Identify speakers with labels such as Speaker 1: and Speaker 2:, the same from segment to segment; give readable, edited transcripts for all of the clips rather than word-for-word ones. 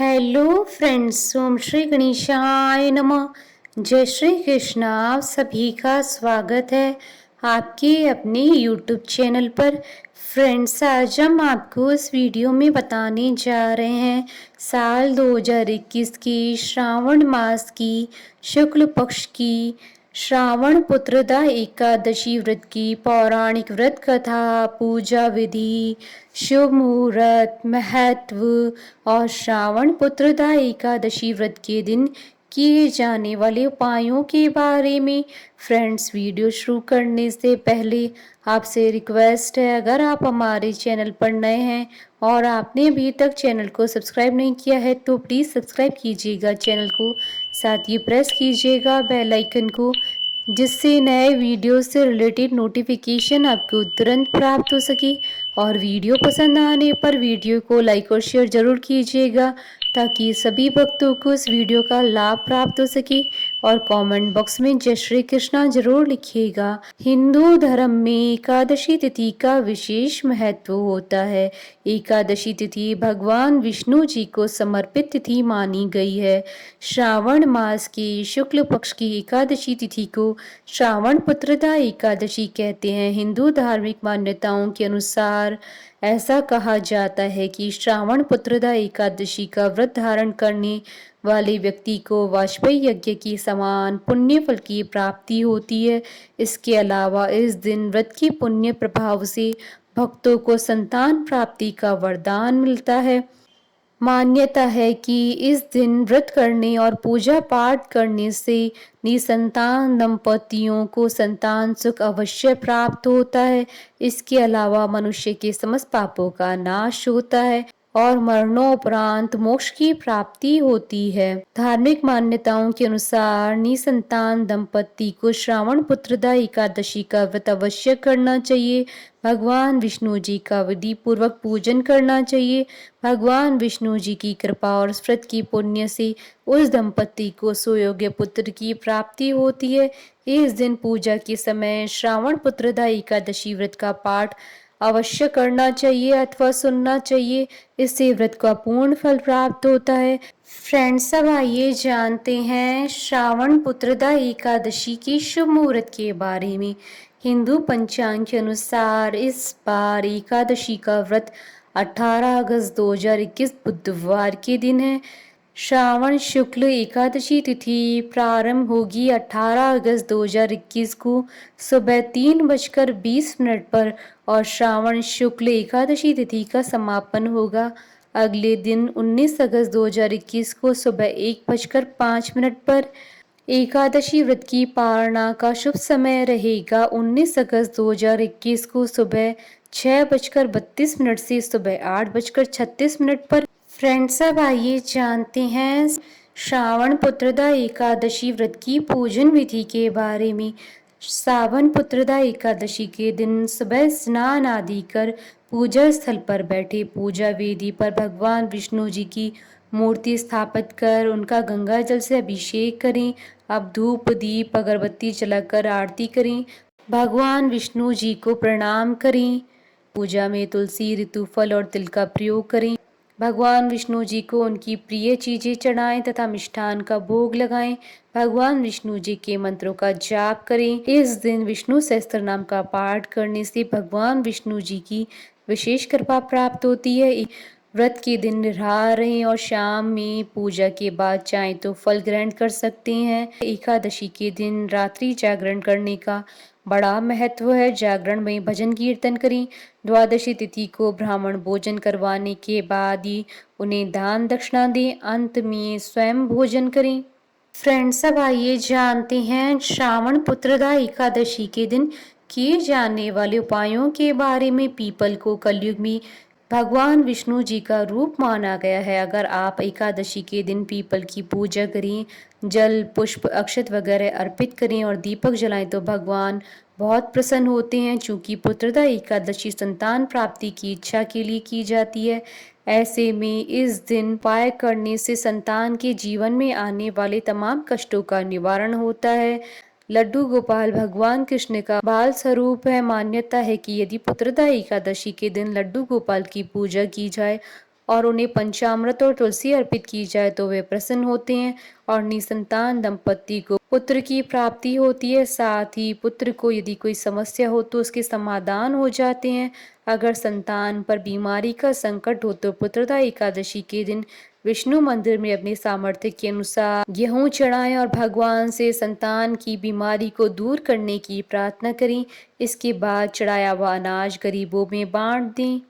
Speaker 1: Hello friends, ओम श्री गणेशाय नमः। जय श्री कृष्ण। आप सभी का स्वागत है आपके अपने यूट्यूब चैनल पर। फ्रेंड्स, आज हम आपको इस वीडियो में बताने जा रहे हैं साल 2021 की श्रावण मास की शुक्ल पक्ष की श्रावण पुत्रदा एकादशी व्रत की पौराणिक व्रत कथा, पूजा विधि, शुभ मुहूर्त, महत्व और श्रावण पुत्रदा एकादशी व्रत के दिन किए जाने वाले उपायों के बारे में। फ्रेंड्स, वीडियो शुरू करने से पहले आपसे रिक्वेस्ट है, अगर आप हमारे चैनल पर नए हैं और आपने अभी तक चैनल को सब्सक्राइब नहीं किया है तो प्लीज़ सब्सक्राइब कीजिएगा चैनल को, साथ ही प्रेस कीजिएगा बेल आइकन को, जिससे नए वीडियो से रिलेटेड नोटिफिकेशन आपको तुरंत प्राप्त हो सके। और वीडियो पसंद आने पर वीडियो को लाइक और शेयर ज़रूर कीजिएगा ताकि सभी भक्तों को इस वीडियो का लाभ प्राप्त हो सके। और कमेंट बॉक्स में जय श्री कृष्णा जरूर लिखिएगा। हिंदू धर्म में एकादशी तिथि का विशेष महत्व होता है। एकादशी तिथि भगवान विष्णु जी को समर्पित तिथि मानी गई है। श्रावण मास की शुक्ल पक्ष की एकादशी तिथि को श्रावण पुत्रदा एकादशी कहते हैं। हिंदू धार्मिक मान्यताओं के अनुसार ऐसा कहा जाता है कि श्रावण पुत्रदा एकादशी का व्रत धारण करने वाले व्यक्ति को वाजपेयी यज्ञ की समान पुण्य फल की प्राप्ति होती है। इसके अलावा इस दिन व्रत के पुण्य प्रभाव से भक्तों को संतान प्राप्ति का वरदान मिलता है। मान्यता है कि इस दिन व्रत करने और पूजा पाठ करने से निसंतान दंपतियों को संतान सुख अवश्य प्राप्त होता है। इसके अलावा मनुष्य के समस्त पापों का नाश होता है और मरणोपरांत मोक्ष की प्राप्ति होती है। धार्मिक मान्यताओं के अनुसार निसंतान दंपति को श्रावण पुत्रदा एकादशी का व्रत अवश्य करना चाहिए। भगवान विष्णु जी का विधि पूर्वक पूजन करना चाहिए। भगवान विष्णु जी की कृपा और व्रत की पुण्य से उस दंपति को सुयोग्य पुत्र की प्राप्ति होती है। इस दिन पूजा के समय श्रावण पुत्रदा एकादशी व्रत का पाठ अवश्य करना चाहिए अथवा सुनना चाहिए। इससे व्रत का पूर्ण फल प्राप्त होता है। फ्रेंड्स, अब आइए जानते हैं श्रावण पुत्रदा एकादशी की शुभ मुहूर्त के बारे में। हिंदू पंचांग के अनुसार इस बार एकादशी का व्रत 18 अगस्त 2021 बुधवार के दिन है। श्रावण शुक्ल एकादशी तिथि प्रारंभ होगी 18 अगस्त 2021 को सुबह 3:20 पर और श्रावण शुक्ल एकादशी तिथि का समापन होगा अगले दिन 19 अगस्त 2021 को सुबह 1:05 पर। एकादशी व्रत की पारणा का शुभ समय रहेगा 19 अगस्त 2021 को सुबह 6:32 से सुबह 8:36 पर। फ्रेंड्स, अब आइए जानते हैं श्रावण पुत्रदा एकादशी व्रत की पूजन विधि के बारे में। श्रावण पुत्रदा एकादशी के दिन सुबह स्नान आदि कर पूजा स्थल पर बैठे पूजा वेदी पर भगवान विष्णु जी की मूर्ति स्थापित कर उनका गंगा जल से अभिषेक करें। अब धूप दीप अगरबत्ती जलाकर आरती करें। भगवान विष्णु जी को प्रणाम करें। पूजा में तुलसी, ऋतु फल और तिल का प्रयोग करें। भगवान विष्णु जी को उनकी प्रिय चीजें चढ़ाएं तथा मिष्ठान का भोग लगाएं। भगवान विष्णु जी के मंत्रों का जाप करें। इस दिन विष्णु सहस्त्र नाम का पाठ करने से भगवान विष्णु जी की विशेष कृपा प्राप्त होती है। व्रत के दिन निराहार रहें और शाम में पूजा के बाद चाहें तो फल ग्रहण कर सकते हैं। एकादशी के दिन रात्रि जागरण करने का बड़ा महत्व है। जागरण में भजन कीर्तन करें। द्वादशी तिथि को ब्राह्मण भोजन करवाने के बाद ही उन्हें दान दक्षिणा दें। अंत में स्वयं भोजन करें। फ्रेंड्स, अब आइए जानते हैं श्रावण पुत्रदा एकादशी के दिन किए जाने वाले उपायों के बारे में। पीपल को कलयुग में भगवान विष्णु जी का रूप माना गया है। अगर आप एकादशी के दिन पीपल की पूजा करें, जल पुष्प अक्षत वगैरह अर्पित करें और दीपक जलाएं तो भगवान बहुत प्रसन्न होते हैं। चूंकि पुत्रदा एकादशी संतान प्राप्ति की इच्छा के लिए की जाती है, ऐसे में इस दिन उपाय करने से संतान के जीवन में आने वाले तमाम कष्टों का निवारण होता है। लड्डू गोपाल भगवान कृष्ण का बाल स्वरूप है। मान्यता है कि यदि पुत्रदा एकादशी के दिन लड्डू गोपाल की पूजा की जाए और उन्हें पंचामृत और तुलसी अर्पित की जाए तो वे प्रसन्न होते हैं और निसंतान दंपति को पुत्र की प्राप्ति होती है। साथ ही पुत्र को यदि कोई समस्या हो तो उसके समाधान हो जाते हैं। अगर संतान पर बीमारी का संकट हो तो पुत्रदा एकादशी के दिन विष्णु मंदिर में अपने सामर्थ्य के अनुसार गेहूं चढ़ाएं और भगवान से संतान की बीमारी को दूर करने की प्रार्थना करें। इसके बाद चढ़ाया हुआ अनाज गरीबों में बांट दें।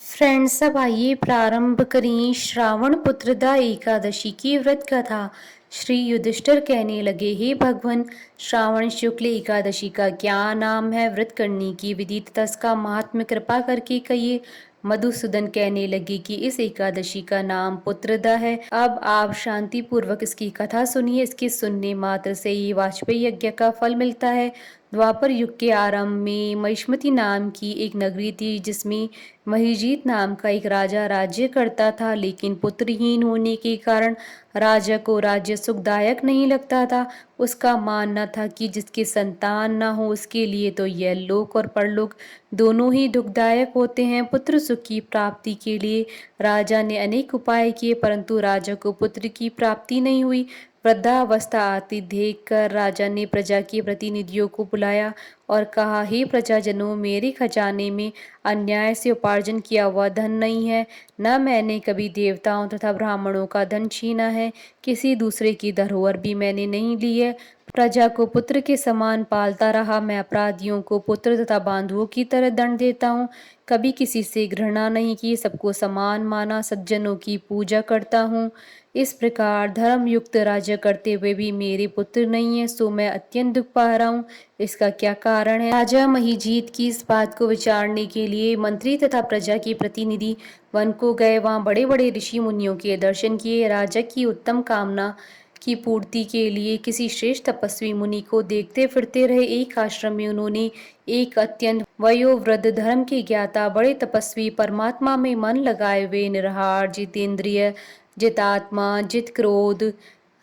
Speaker 1: फ्रेंड्स, अब आइए प्रारंभ करें श्रावण पुत्रदा एकादशी की व्रत कथा। श्री युधिष्ठिर कहने लगे, हे भगवान, श्रावण शुक्ल एकादशी का क्या नाम है? व्रत करने की विधि तथा इसका महात्म्य कृपा करके कहिए। मधुसूदन कहने लगे कि इस एकादशी का नाम पुत्रदा है। अब आप शांति पूर्वक इसकी कथा सुनिए। इसके सुनने मात्र से ही वाजपेयी यज्ञ का फल मिलता है। द्वापर युग के आरंभ में महिष्मती नाम की एक नगरी थी जिसमें महीजीत नाम का एक राजा राज्य करता था, लेकिन पुत्रहीन होने के कारण राजा को राज्य सुखदायक नहीं लगता था। उसका मानना था कि जिसके संतान न हो उसके लिए तो यह लोक और परलोक दोनों ही दुखदायक होते हैं। पुत्र सुख की प्राप्ति के लिए राजा ने अनेक उपाय किए, परंतु राजा को पुत्र की प्राप्ति नहीं हुई। वृद्धावस्था आती देखकर राजा ने प्रजा के प्रतिनिधियों को बुलाया और कहा, हे प्रजाजनों, मेरे खजाने में अन्याय से उपार्जन किया हुआ धन नहीं है। न मैंने कभी देवताओं तथा ब्राह्मणों का धन छीना है, किसी दूसरे की धरोहर भी मैंने नहीं ली है। प्रजा को पुत्र के समान पालता रहा। मैं अपराधियों को पुत्र तथा बांधुओं की तरह दंड देता हूँ। कभी किसी से घृणा नहीं की, सबको समान माना, सज्जनों की पूजा करता हूँ। इस प्रकार धर्मयुक्त राज्य करते हुए भी मेरे पुत्र नहीं है, सो मैं अत्यंत दुख पा रहा हूँ। इसका क्या कारण है? राजा महीजीत की इस बात को विचारने के लिए मंत्री तथा प्रजा के प्रतिनिधि वन को गए। वहां बड़े बड़े ऋषि मुनियों के दर्शन किए। राजा की उत्तम कामना की पूर्ति के लिए किसी श्रेष्ठ तपस्वी मुनि को देखते फिरते रहे। एक आश्रम में उन्होंने एक अत्यंत वयोवृद्ध धर्म के ज्ञाता बड़े तपस्वी, परमात्मा में मन लगाए हुए, निराहार, जितेंद्रिय, जितात्मा, जित क्रोध,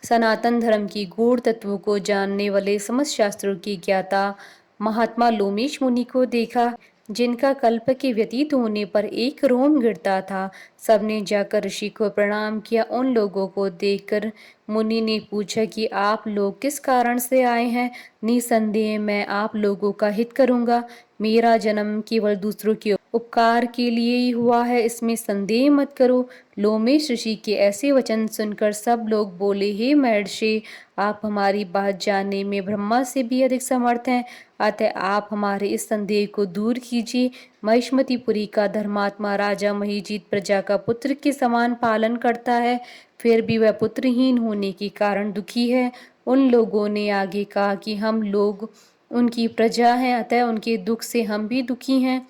Speaker 1: सनातन धर्म की गूढ़ तत्वों को जानने वाले समस्त शास्त्रों के ज्ञाता महात्मा लोमेश मुनि को देखा, जिनका कल्प के व्यतीत होने पर एक रोम गिरता था। सबने जाकर ऋषि को प्रणाम किया। उन लोगों को देखकर मुनि ने पूछा कि आप लोग किस कारण से आए हैं? निसंदेह मैं आप लोगों का हित करूंगा। मेरा जन्म केवल दूसरों के उपकार के लिए ही हुआ है, इसमें संदेह मत करो। लोमेश ऋषि के ऐसे वचन सुनकर सब लोग बोले, हे महर्षि, आप हमारी बात जानने में ब्रह्मा से भी अधिक समर्थ हैं, अतः आप हमारे इस संदेह को दूर कीजिए। महिष्मतीपुरी का धर्मात्मा राजा महीजीत प्रजा का पुत्र के समान पालन करता है, फिर भी वह पुत्रहीन होने के कारण दुखी है। उन लोगों ने आगे कहा कि हम लोग उनकी प्रजा हैं, अतः उनके दुख से हम भी दुखी हैं।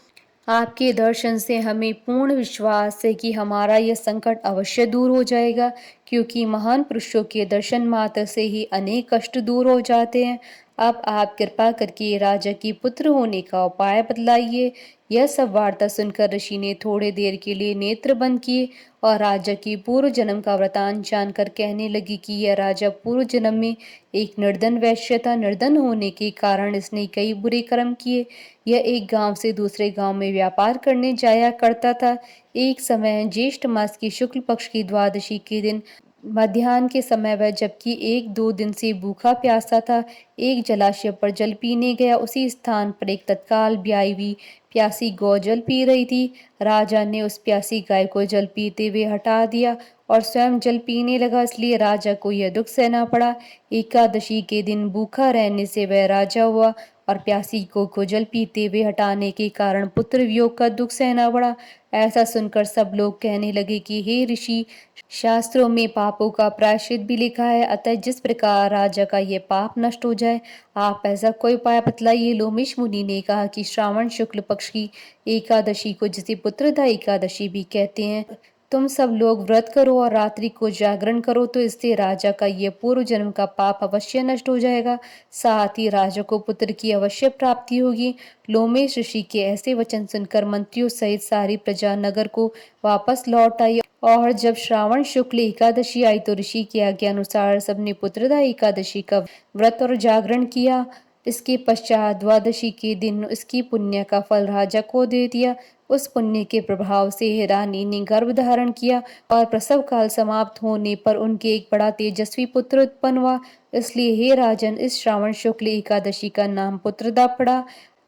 Speaker 1: आपके दर्शन से हमें पूर्ण विश्वास है कि हमारा यह संकट अवश्य दूर हो जाएगा, क्योंकि महान पुरुषों के दर्शन मात्र से ही अनेक कष्ट दूर हो जाते हैं। अब आप कृपा करके राजा की पुत्र होने का उपाय बतलाइए। यह सब वार्ता सुनकर ऋषि ने थोड़े देर के लिए नेत्र बंद किए और राजा की पूर्व जन्म का वृतांत जानकर कहने लगी कि यह राजा पूर्व जन्म में एक निर्धन वैश्य था। निर्धन होने के कारण इसने कई बुरे कर्म किए। यह एक गांव से दूसरे गांव में व्यापार करने जाया करता था। एक समय ज्येष्ठ मास की शुक्ल पक्ष की द्वादशी के दिन मध्याह्न के समय वह, जबकि 1-2 दिन से भूखा प्यासा था, एक जलाशय पर जल पीने गया। उसी स्थान पर एक तत्काल ब्याई हुई प्यासी गौ जल पी रही थी। राजा ने उस प्यासी गाय को जल पीते हुए हटा दिया और स्वयं जल पीने लगा, इसलिए राजा को यह दुख सहना पड़ा। एकादशी के दिन भूखा रहने से वह राजा हुआ और प्यासी को जल पीते हुए हटाने के कारण पुत्र वियोग का दुख सहना पड़ा। ऐसा सुनकर सब लोग कहने लगे कि हे ऋषि, शास्त्रों में पापों का प्रायश्चित भी लिखा है, अतः जिस प्रकार राजा का ये पाप नष्ट हो जाए, आप ऐसा कोई उपाय बतलाइए। लोमेश मुनि ने कहा कि श्रावण शुक्ल पक्ष की एकादशी को, जिसे पुत्रदा एकादशी भी कहते हैं, तुम सब लोग व्रत करो और रात्रि को जागरण करो, तो इससे राजा का ये पूर्व जन्म का पाप अवश्य नष्ट हो जाएगा। साथ ही राजा को पुत्र की अवश्य प्राप्ति होगी। लोमेश ऋषि के ऐसे वचन सुनकर मंत्रियों सहित सारी प्रजा नगर को वापस लौट आई और जब श्रावण शुक्ल एकादशी आई तो ऋषि की आज्ञा अनुसार सबने पुत्रदा एकादशी का व्रत और जागरण किया। इसके पश्चात द्वादशी के दिन इसकी पुण्य का फल राजा को दे दिया। उस पुण्य के प्रभाव से रानी ने गर्भ धारण किया और प्रसव काल समाप्त होने पर उनके एक बड़ा तेजस्वी पुत्र उत्पन्न हुआ। इसलिए हे राजन, इस श्रावण शुक्ल एकादशी का नाम पुत्रदा पड़ा।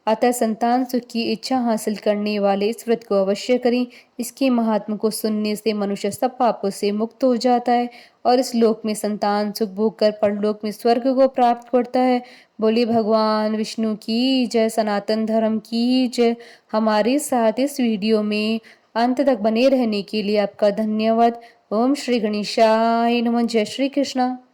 Speaker 1: अतः संतान सुख की इच्छा हासिल करने वाले इस व्रत को अवश्य करें। इसके महात्म को सुनने से मनुष्य सब पापों से मुक्त हो जाता है और इस लोक में संतान सुख भोग कर परलोक में स्वर्ग को प्राप्त करता है। बोले भगवान विष्णु की जय, सनातन धर्म की जय। हमारे साथ इस वीडियो में अंत तक बने रहने के लिए आपका धन्यवाद। ओम श्री गणेशाय नमः। जय श्री कृष्णा।